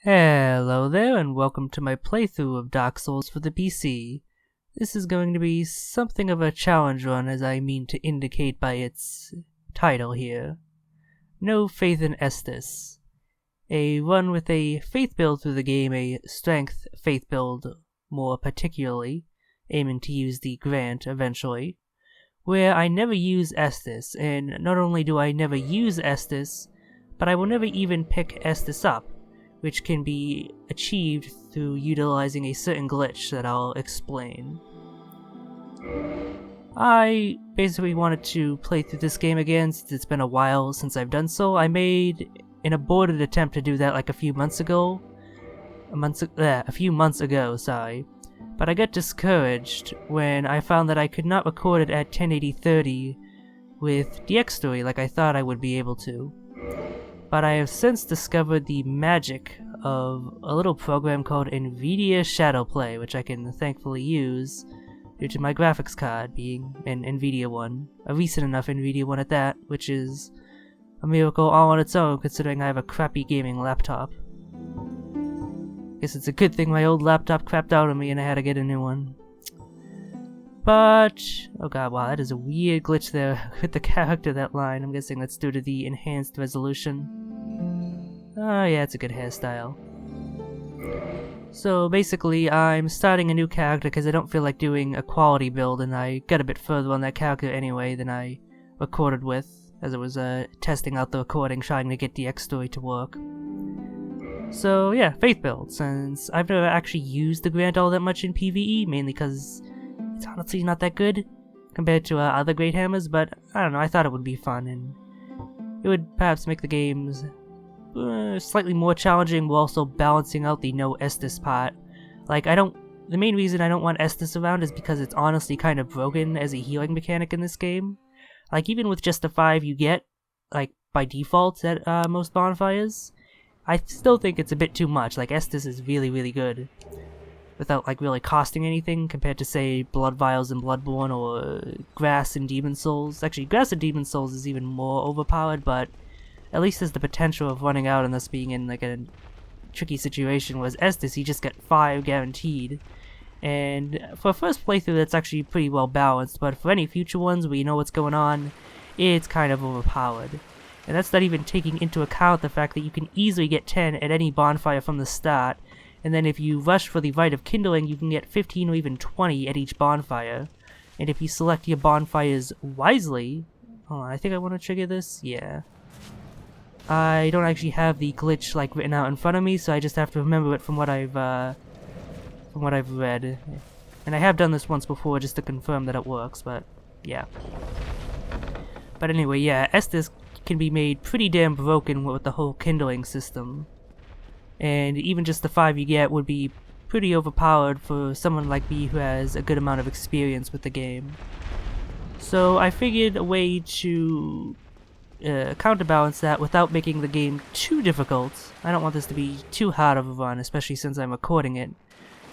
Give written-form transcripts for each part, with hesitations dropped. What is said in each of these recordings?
Hello there, and welcome to my playthrough of Dark Souls for the PC. This is going to be something of a challenge run, as I mean to indicate by its title here. No Faith in Estus. A run with a faith build through the game, a strength faith build more particularly, aiming to use the Grant eventually, where I never use Estus, and not only do I never use Estus, but I will never even pick Estus up, which can be achieved through utilizing a certain glitch that I'll explain. I basically wanted to play through this game again since it's been a while since I've done so. I made an aborted attempt to do that like a few months ago, sorry. But I got discouraged when I found that I could not record it at 1080-30 with DX3 like I thought I would be able to. But I have since discovered the magic of a little program called NVIDIA Shadowplay, which I can thankfully use due to my graphics card being an NVIDIA one, a recent enough NVIDIA one at that, which is a miracle all on its own considering I have a crappy gaming laptop. Guess it's a good thing my old laptop crapped out on me and I had to get a new one. But, oh god, wow, that is a weird glitch there with the character, that line. I'm guessing that's due to the enhanced resolution. Oh yeah, it's a good hairstyle. So basically, I'm starting a new character because I don't feel like doing a quality build, and I got a bit further on that character anyway than I recorded with, as I was testing out the recording, trying to get the X story to work. So yeah, faith build, since I've never actually used the Grant all that much in PvE, mainly because it's honestly not that good compared to other Great Hammers, but I don't know, I thought it would be fun, and it would perhaps make the games slightly more challenging while also balancing out the no Estus part. Like, the main reason I don't want Estus around is because it's honestly kind of broken as a healing mechanic in this game. Like, even with just the 5 you get, like, by default at most bonfires, I still think it's a bit too much. Like, Estus is really, really good without like really costing anything compared to say Blood Vials in Bloodborne or Grass in Demon Souls. Actually, Grass in Demon Souls is even more overpowered, but at least there's the potential of running out and thus being in like a tricky situation, whereas Estus, you just get 5 guaranteed. And for a first playthrough that's actually pretty well balanced, but for any future ones where you know what's going on, it's kind of overpowered. And that's not even taking into account the fact that you can easily get 10 at any bonfire from the start, and then if you rush for the Rite of Kindling, you can get 15 or even 20 at each bonfire. And if you select your bonfires wisely... Hold on, I think I want to trigger this? Yeah. I don't actually have the glitch like written out in front of me, so I just have to remember it from what I've read. And I have done this once before just to confirm that it works, but yeah. But anyway, yeah, Estus can be made pretty damn broken with the whole kindling system. And even just the 5 you get would be pretty overpowered for someone like me who has a good amount of experience with the game. So I figured a way to counterbalance that without making the game too difficult. I don't want this to be too hard of a run, especially since I'm recording it.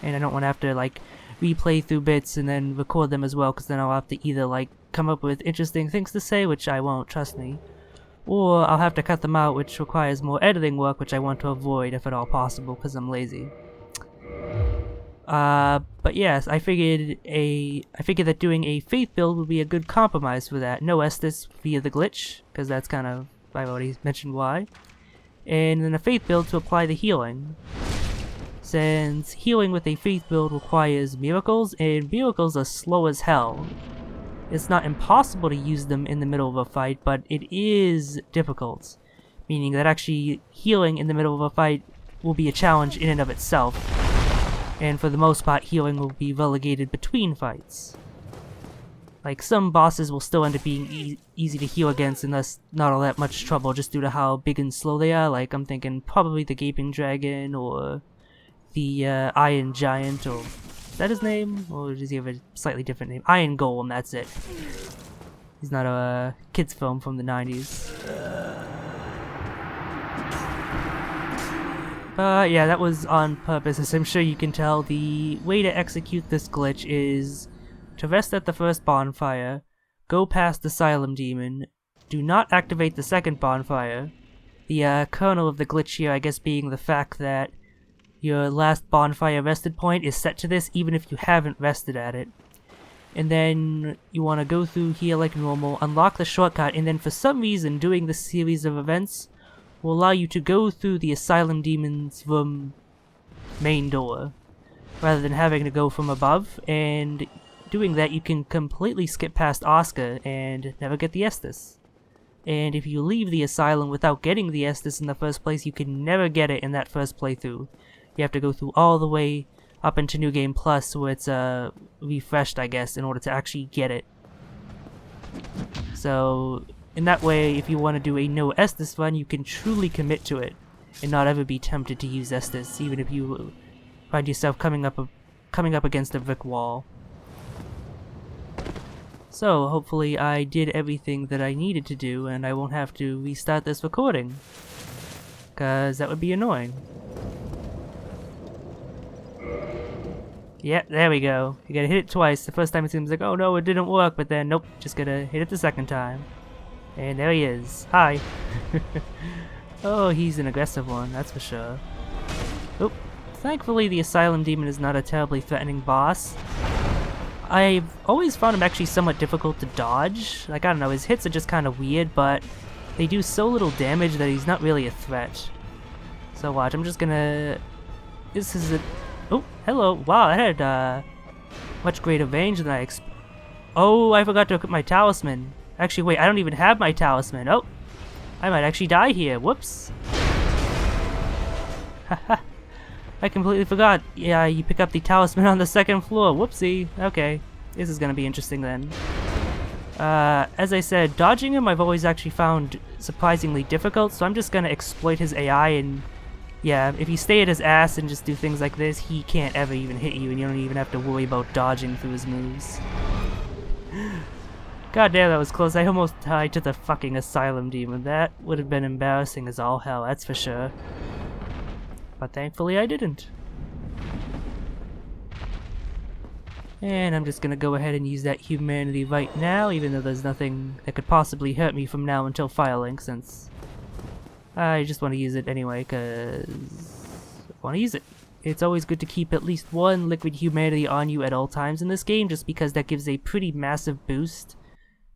And I don't want to have to like replay through bits and then record them as well, because then I'll have to either like come up with interesting things to say, which I won't, trust me, or I'll have to cut them out, which requires more editing work, which I want to avoid if at all possible, because I'm lazy. But yes, I figured that doing a faith build would be a good compromise for that. No Estus via the glitch, because that's kind of, I've already mentioned why. And then a faith build to apply the healing. Since healing with a faith build requires miracles, and miracles are slow as hell. It's not impossible to use them in the middle of a fight, but it is difficult. Meaning that actually healing in the middle of a fight will be a challenge in and of itself. And for the most part, healing will be relegated between fights. Like, some bosses will still end up being easy to heal against and thus not all that much trouble just due to how big and slow they are. Like, I'm thinking probably the Gaping Dragon or the Iron Giant, or... Is that his name? Or does he have a slightly different name? Iron Golem, that's it. He's not a kid's film from the 90s. Yeah, that was on purpose, as I'm sure you can tell. The way to execute this glitch is to rest at the first bonfire, go past the Asylum demon, do not activate the second bonfire. The kernel of the glitch here, I guess, being the fact that Your last bonfire rested point is set to this even if you haven't rested at it. And then you want to go through here like normal, unlock the shortcut, and then for some reason doing this series of events will allow you to go through the Asylum Demon's room main door, rather than having to go from above, and doing that you can completely skip past Oscar and never get the Estus. And if you leave the Asylum without getting the Estus in the first place, you can never get it in that first playthrough. You have to go through all the way up into New Game Plus, where it's refreshed, I guess, in order to actually get it. So, in that way, if you want to do a no Estus run, you can truly commit to it, and not ever be tempted to use Estus, even if you find yourself coming up against a brick wall. So, hopefully I did everything that I needed to do, and I won't have to restart this recording, cause that would be annoying. Yeah, there we go. You gotta hit it twice. The first time it seems like, oh no, it didn't work, but then nope, just gotta hit it the second time. And there he is. Hi. Oh, he's an aggressive one, that's for sure. Oh, thankfully the Asylum Demon is not a terribly threatening boss. I've always found him actually somewhat difficult to dodge. Like, I don't know, his hits are just kind of weird, but they do so little damage that he's not really a threat. So watch, I'm just gonna... This is a... Oh, hello. Wow, that had much greater range than I Oh, I forgot to equip my talisman. Actually, wait, I don't even have my talisman. Oh, I might actually die here. Whoops. Haha. I completely forgot. Yeah, you pick up the talisman on the second floor. Whoopsie. Okay, this is gonna be interesting then. As I said, dodging him I've always actually found surprisingly difficult, so I'm just gonna exploit his AI and... Yeah, if you stay at his ass and just do things like this, he can't ever even hit you, and you don't even have to worry about dodging through his moves. God damn, that was close. I almost died to the fucking Asylum Demon. That would have been embarrassing as all hell, that's for sure. But thankfully I didn't. And I'm just gonna go ahead and use that humanity right now, even though there's nothing that could possibly hurt me from now until Firelink, since... I just want to use it anyway, because I want to use it. It's always good to keep at least one liquid humanity on you at all times in this game, just because that gives a pretty massive boost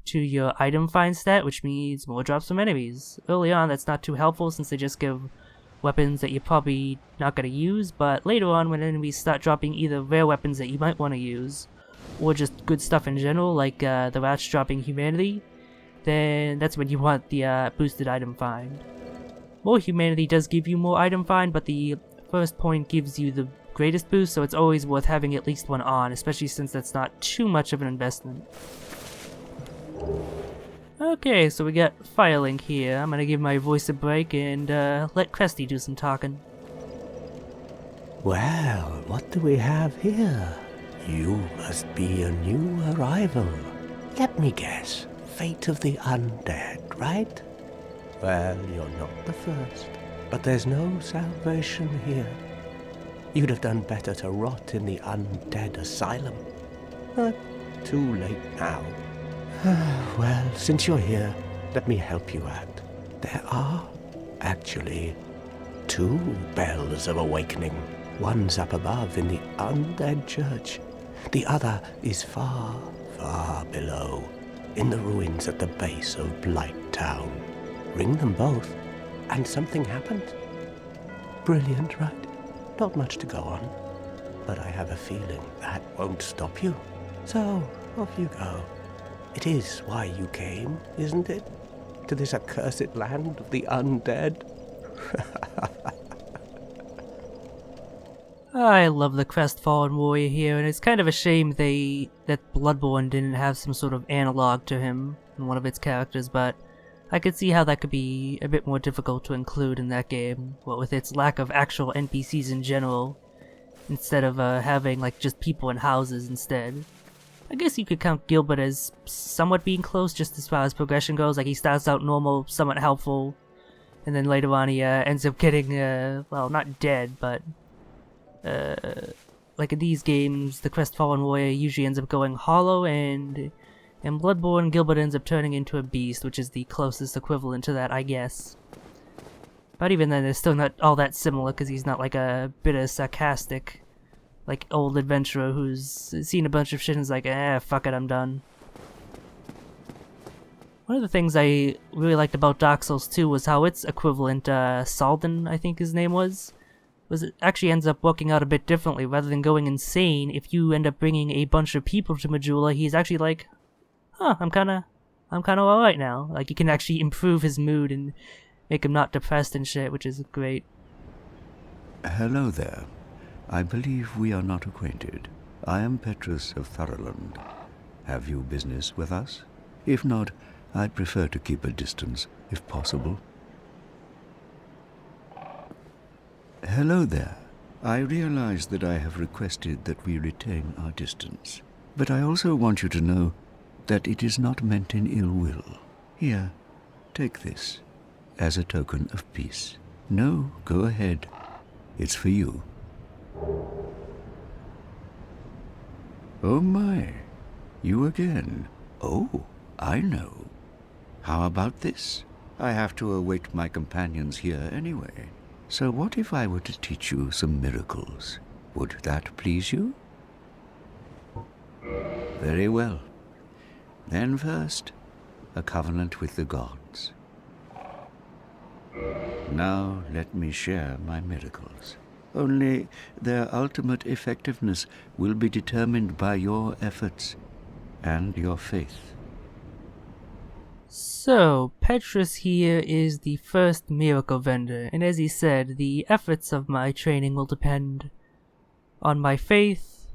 to your item find stat, which means more drops from enemies. Early on, that's not too helpful, since they just give weapons that you're probably not going to use, but later on, when enemies start dropping either rare weapons that you might want to use, or just good stuff in general, like the rats dropping humanity, then that's when you want the boosted item find. More humanity does give you more item find, but the first point gives you the greatest boost, so it's always worth having at least one on, especially since that's not too much of an investment. Okay, so we got Firelink here. I'm gonna give my voice a break and let Cresty do some talking. Well, what do we have here? You must be a new arrival. Let me guess, fate of the undead, right? Well, you're not the first, but there's no salvation here. You'd have done better to rot in the undead asylum. But too late now. Well, since you're here, let me help you out. There are, actually, 2 bells of awakening. One's up above in the undead church. The other is far, far below, in the ruins at the base of Blight Town. Ring them both, and something happens. Brilliant, right? Not much to go on, but I have a feeling that won't stop you. So, off you go. It is why you came, isn't it? To this accursed land of the undead? I love the crestfallen warrior here, and it's kind of a shame that Bloodborne didn't have some sort of analog to him in one of its characters, but I could see how that could be a bit more difficult to include in that game, what with its lack of actual NPCs in general, instead of having like just people in houses instead. I guess you could count Gilbert as somewhat being close just as far as progression goes, like he starts out normal, somewhat helpful, and then later on he ends up getting, well, not dead, but like in these games, the crestfallen warrior usually ends up going hollow, and in Bloodborne, Gilbert ends up turning into a beast, which is the closest equivalent to that, I guess. But even then, they're still not all that similar, because he's not like a bitter, sarcastic, like, old adventurer who's seen a bunch of shit and is like, fuck it, I'm done. One of the things I really liked about Dark Souls 2 was how its equivalent, Salden, I think his name was it actually ends up working out a bit differently. Rather than going insane, if you end up bringing a bunch of people to Majula, he's actually like, huh, I'm kinda alright now. Like, you can actually improve his mood and make him not depressed and shit, which is great. Hello there. I believe we are not acquainted. I am Petrus of Thurland. Have you business with us? If not, I'd prefer to keep a distance, if possible. Hello there. I realize that I have requested that we retain our distance, but I also want you to know that it is not meant in ill will. Here, take this, as a token of peace. No, go ahead. It's for you. Oh my, you again. Oh, I know. How about this? I have to await my companions here anyway. So what if I were to teach you some miracles? Would that please you? Very well. Then first, a covenant with the gods. Now let me share my miracles. Only their ultimate effectiveness will be determined by your efforts and your faith. So, Petrus here is the first miracle vendor, and as he said, the efforts of my training will depend on my faith,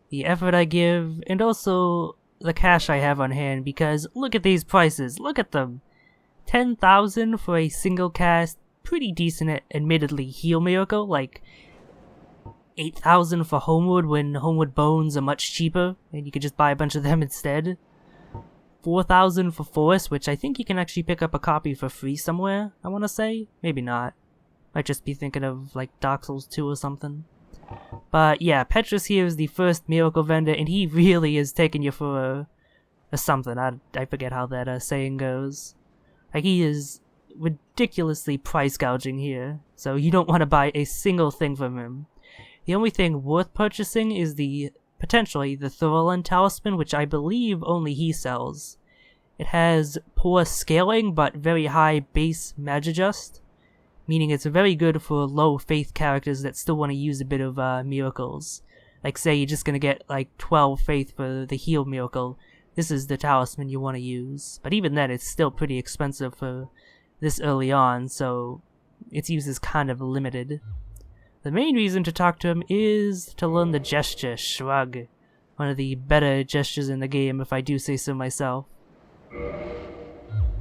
the effort I give, and also the cash I have on hand, because look at these prices, look at them! 10,000 for a single cast, pretty decent admittedly heal miracle, like 8,000 for Homeward when Homeward Bones are much cheaper, and you could just buy a bunch of them instead. 4,000 for Forest, which I think you can actually pick up a copy for free somewhere, I want to say. Maybe not. Might just be thinking of, like, Dark Souls 2 or something. But yeah, Petrus here is the first miracle vendor, and he really is taking you for a something. I forget how that saying goes. Like, he is ridiculously price gouging here, so you don't want to buy a single thing from him. The only thing worth purchasing is potentially the Thorland Talisman, which I believe only he sells. It has poor scaling, but very high base Magijust, meaning it's very good for low faith characters that still want to use a bit of miracles. Like, say you're just gonna get like 12 faith for the heal miracle, this is the talisman you want to use. But even then, it's still pretty expensive for this early on, so its use is kind of limited. The main reason to talk to him is to learn the gesture, Shrug. One of the better gestures in the game, if I do say so myself.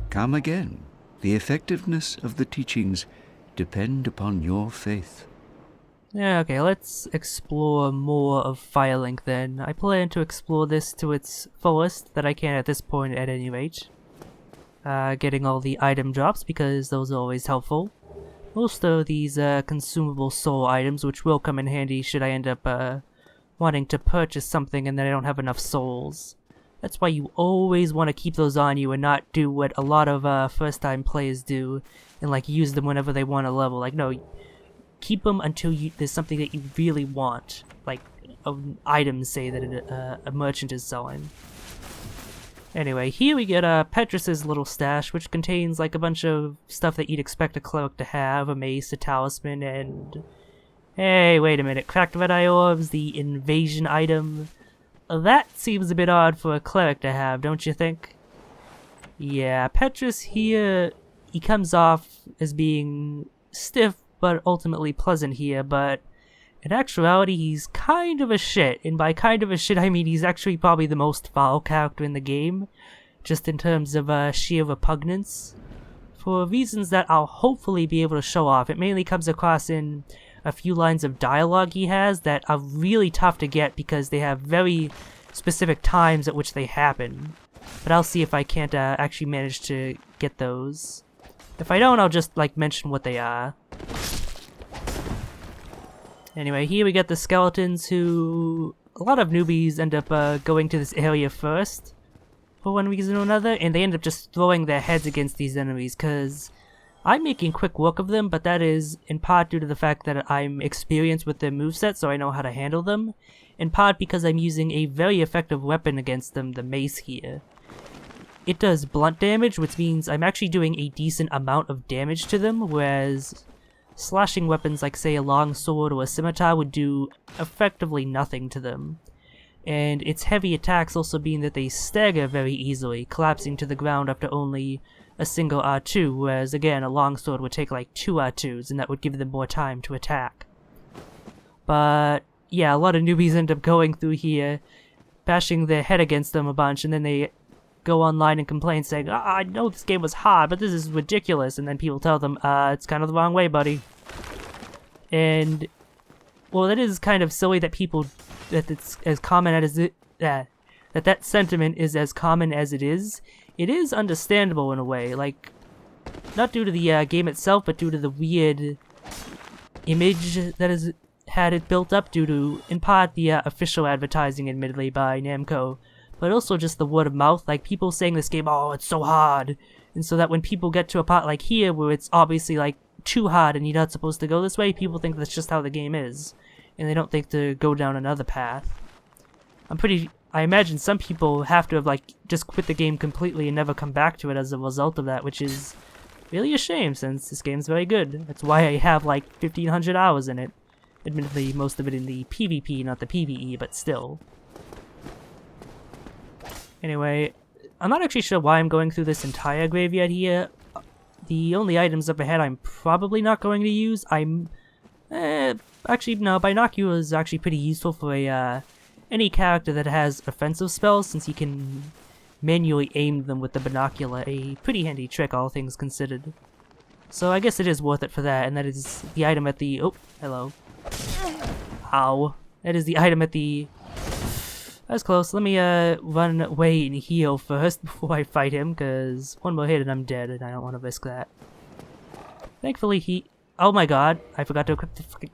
Come again. The effectiveness of the teachings depend upon your faith. Yeah, okay, let's explore more of Firelink then. I plan to explore this to its fullest that I can at this point at any rate. Getting all the item drops because those are always helpful. Most of these consumable soul items, which will come in handy should I end up wanting to purchase something and then I don't have enough souls. That's why you always want to keep those on you and not do what a lot of first-time players do and like use them whenever they want to level. Like, no, keep them until there's something that you really want, like an item, say, that a merchant is selling. Anyway, here we get Petrus's little stash, which contains like a bunch of stuff that you'd expect a cleric to have, a mace, a talisman, and... Hey, wait a minute, cracked red-eye orbs, the invasion item. That seems a bit odd for a cleric to have, don't you think? Yeah, Petrus here, he comes off as being stiff, but ultimately pleasant here, but in actuality, he's kind of a shit, and by kind of a shit, I mean he's actually probably the most foul character in the game, just in terms of sheer repugnance. For reasons that I'll hopefully be able to show off, it mainly comes across in a few lines of dialogue he has that are really tough to get because they have very specific times at which they happen. But I'll see if I can't actually manage to get those. If I don't, I'll just like mention what they are. Anyway, here we get the skeletons who... A lot of newbies end up going to this area first, for one reason or another, and they end up just throwing their heads against these enemies, because I'm making quick work of them, but that is in part due to the fact that I'm experienced with their moveset, so I know how to handle them. In part because I'm using a very effective weapon against them, the mace here. It does blunt damage, which means I'm actually doing a decent amount of damage to them, whereas slashing weapons like, say, a long sword or a scimitar would do effectively nothing to them. And its heavy attacks also mean that they stagger very easily, collapsing to the ground after only a single R2, whereas again a longsword would take like 2 R2s and that would give them more time to attack. But yeah, a lot of newbies end up going through here, bashing their head against them a bunch, and then they go online and complain saying, I know this game was hard, but this is ridiculous, and then people tell them, it's kind of the wrong way, buddy. And, well, that is kind of silly that people, that it's as common as it, that sentiment is as common as it is. It is understandable in a way, like, not due to the game itself, but due to the weird image that has had it built up due to, in part, the official advertising, admittedly, by Namco, but also just the word of mouth, like people saying this game, oh, it's so hard, and so that when people get to a part like here, where it's obviously, like, too hard and you're not supposed to go this way, people think that's just how the game is, and they don't think to go down another path. I imagine some people have to have, like, just quit the game completely and never come back to it as a result of that, which is really a shame, since this game's very good. That's why I have, like, 1,500 hours in it. Admittedly, most of it in the PvP, not the PvE, but still. Anyway, I'm not actually sure why I'm going through this entire graveyard here. The only items up ahead I'm probably not going to use. Actually, no, Binoculars is actually pretty useful for any character that has offensive spells, since you can manually aim them with the binocular, a pretty handy trick, all things considered. So I guess it is worth it for that, and that is the item at the... oh, hello. Ow. That is the item at the... That's close. Let me run away and heal first before I fight him, because one more hit and I'm dead, and I don't want to risk that. Thankfully he... oh my god, I forgot to equip the fucking...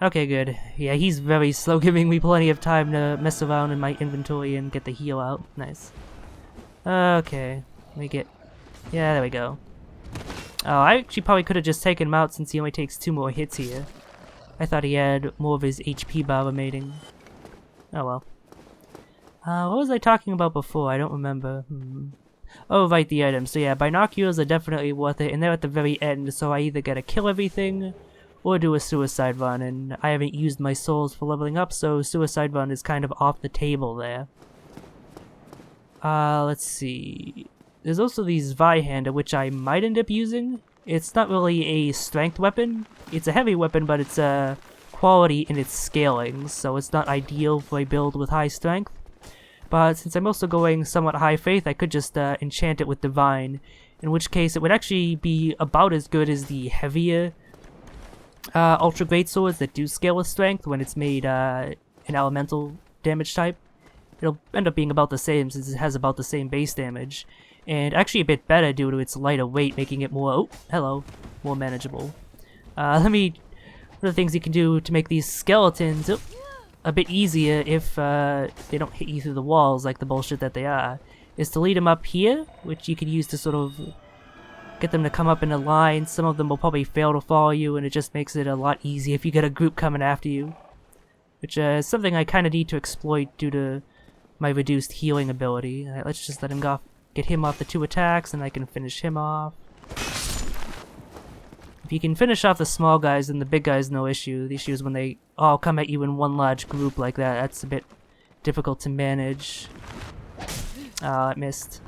Okay, good. Yeah, he's very slow, giving me plenty of time to mess around in my inventory and get the heal out. Nice. Okay, let me get... yeah, there we go. Oh, I actually probably could have just taken him out since he only takes 2 more hits here. I thought he had more of his HP bar remaining. Oh well. What was I talking about before? I don't remember. Oh, right, the items. So yeah, binoculars are definitely worth it, and they're at the very end, so I either gotta kill everything or do a suicide run, and I haven't used my souls for leveling up, so suicide run is kind of off the table there. Let's see. There's also these Zweihander, which I might end up using. It's not really a strength weapon. It's a heavy weapon, but it's a quality in its scaling, so it's not ideal for a build with high strength. But since I'm also going somewhat high faith, I could just enchant it with Divine, in which case it would actually be about as good as the heavier Ultra Great Swords that do scale with strength when it's made an elemental damage type. It'll end up being about the same since it has about the same base damage, and actually a bit better due to its lighter weight, making it more, oh, hello, more manageable. One of the things you can do to make these skeletons a bit easier if they don't hit you through the walls like the bullshit that they are, is to lead them up here, which you can use to sort of get them to come up in a line. Some of them will probably fail to follow you, and it just makes it a lot easier if you get a group coming after you. Which is something I kind of need to exploit due to my reduced healing ability. Alright, let's just let him go. Get him off the 2 attacks, and I can finish him off. If you can finish off the small guys, then the big guys no issue. The issue is when they all come at you in one large group like that. That's a bit difficult to manage. Oh, it missed.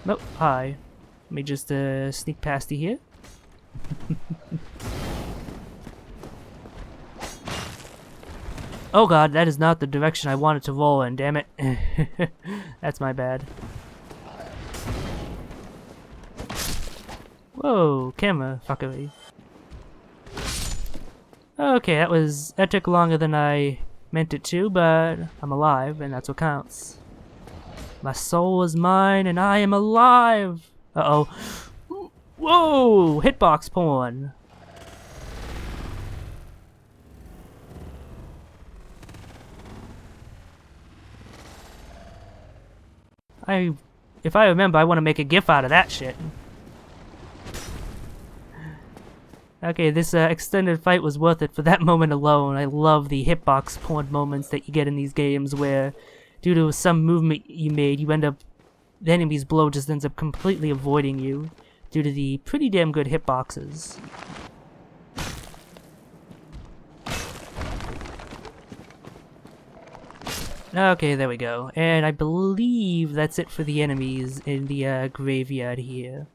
Oh, hi. Let me just sneak past you here. Oh god, that is not the direction I wanted to roll in, damn it. That's my bad. Whoa, camera fuckery. Okay, that took longer than I meant it to, but I'm alive, and that's what counts. My soul is mine, and I am alive! Uh-oh. Whoa! Hitbox porn! If I remember, I want to make a GIF out of that shit. Okay, this extended fight was worth it for that moment alone. I love the hitbox porn moments that you get in these games where, due to some movement you made, the enemy's blow just ends up completely avoiding you due to the pretty damn good hitboxes. Okay, there we go. And I believe that's it for the enemies in the graveyard here.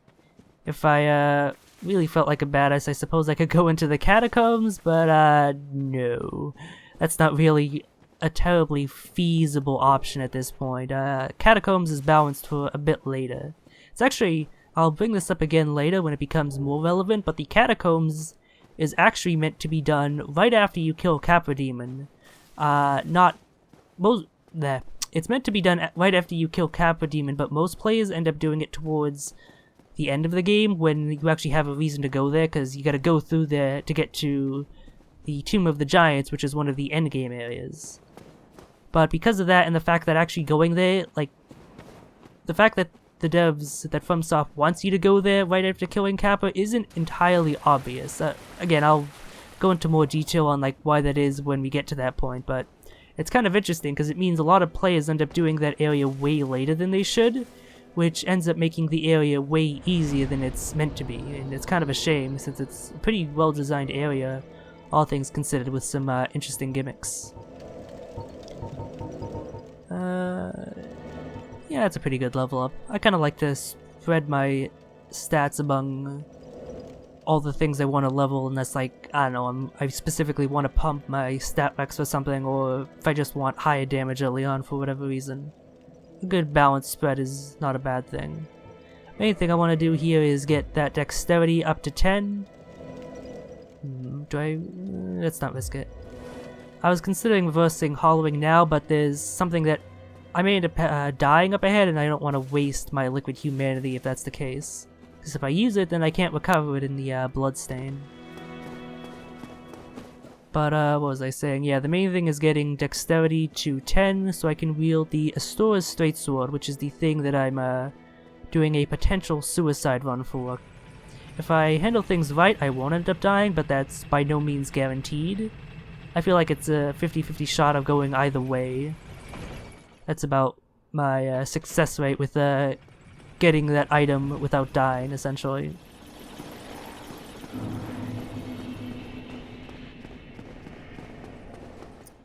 If I really felt like a badass, I suppose I could go into the catacombs, but no. That's not really a terribly feasible option at this point. Catacombs is balanced for a bit later. It's actually, I'll bring this up again later when it becomes more relevant, but the catacombs is actually meant to be done right after you kill Capra Demon. It's meant to be done right after you kill Capra Demon, but most players end up doing it towards the end of the game when you actually have a reason to go there, because you gotta go through there to get to the Tomb of the Giants, which is one of the endgame areas. But because of that and the fact that actually going there, like, the fact that the devs that FromSoft wants you to go there right after killing Kappa isn't entirely obvious. Again, I'll go into more detail on like why that is when we get to that point, but it's kind of interesting because it means a lot of players end up doing that area way later than they should, which ends up making the area way easier than it's meant to be, and it's kind of a shame since it's a pretty well-designed area, all things considered, with some interesting gimmicks. Yeah, it's a pretty good level up. I kind of like to spread my stats among all the things I want to level, unless, like, I don't know, I specifically want to pump my stat max for something, or if I just want higher damage early on for whatever reason. A good balanced spread is not a bad thing. Main thing I want to do here is get that dexterity up to 10. Let's not risk it. I was considering reversing hollowing now, but there's something that I may end up dying up ahead, and I don't want to waste my liquid humanity if that's the case. Because if I use it, then I can't recover it in the bloodstain. But what was I saying? Yeah, the main thing is getting dexterity to 10 so I can wield the Astora's Straight Sword, which is the thing that I'm doing a potential suicide run for. If I handle things right, I won't end up dying, but that's by no means guaranteed. I feel like it's a 50-50 shot of going either way. That's about my success rate with getting that item without dying, essentially.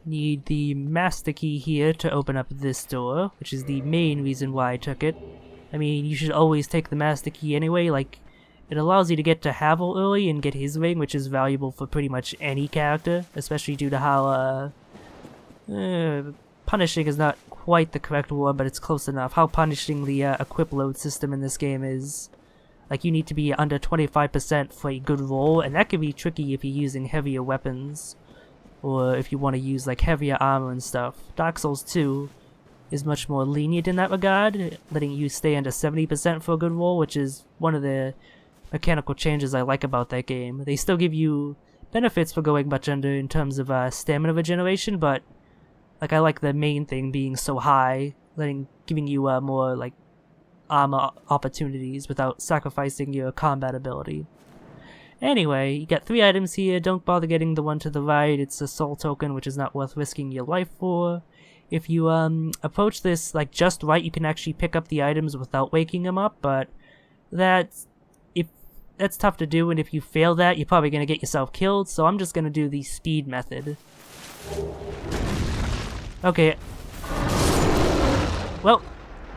Need the master key here to open up this door, which is the main reason why I took it. I mean, you should always take the master key anyway, like, it allows you to get to Havel early and get his ring, which is valuable for pretty much any character, especially due to how, punishing is not quite the correct word, but it's close enough. How punishing the equip load system in this game is. Like, you need to be under 25% for a good roll, and that can be tricky if you're using heavier weapons, or if you want to use, like, heavier armor and stuff. Dark Souls 2 is much more lenient in that regard, letting you stay under 70% for a good roll, which is one of the mechanical changes I like about that game. They still give you benefits for going much under in terms of stamina regeneration, but like, I like the main thing being so high, giving you more like armor opportunities without sacrificing your combat ability. Anyway, you got 3 items here. Don't bother getting the one to the right. It's a soul token, which is not worth risking your life for. If you approach this like just right, you can actually pick up the items without waking them up, but that's tough to do, and if you fail that, you're probably gonna get yourself killed. So I'm just gonna do the speed method. Okay. Well,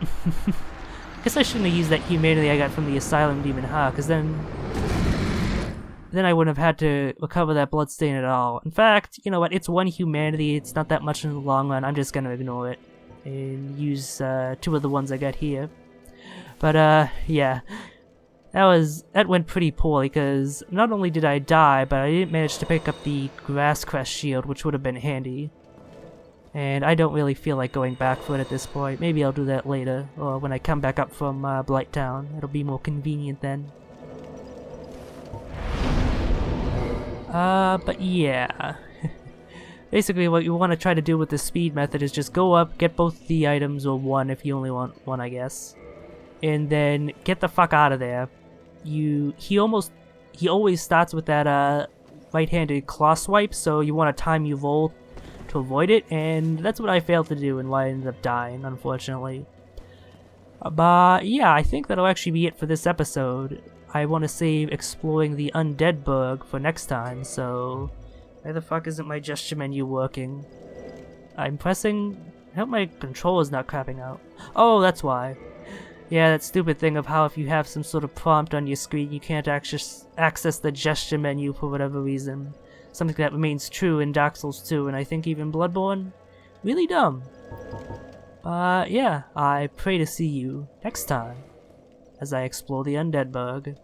I guess I shouldn't have used that humanity I got from the Asylum demon, huh? Because then I wouldn't have had to recover that bloodstain at all. In fact, you know what? It's 1 humanity. It's not that much in the long run. I'm just gonna ignore it and use 2 of the ones I got here. But yeah, that went pretty poorly because not only did I die, but I didn't manage to pick up the Grass Crest shield, which would have been handy. And I don't really feel like going back for it at this point. Maybe I'll do that later, or when I come back up from Blighttown. It'll be more convenient then. But yeah. Basically, what you want to try to do with the speed method is just go up, get both the items, or one if you only want one, I guess. And then get the fuck out of there. He always starts with that right-handed claw swipe, so you want to time your roll to avoid it, and that's what I failed to do and why I ended up dying, unfortunately. But yeah, I think that'll actually be it for this episode. I want to save exploring the Undead bug for next time, so why the fuck isn't my gesture menu working? I'm pressing... I hope my controller's not crapping out. Oh, that's why. Yeah, that stupid thing of how if you have some sort of prompt on your screen, you can't access the gesture menu for whatever reason. Something that remains true in Dark Souls 2, and I think even Bloodborne. Really dumb. Yeah, I pray to see you next time as I explore the Undead bug.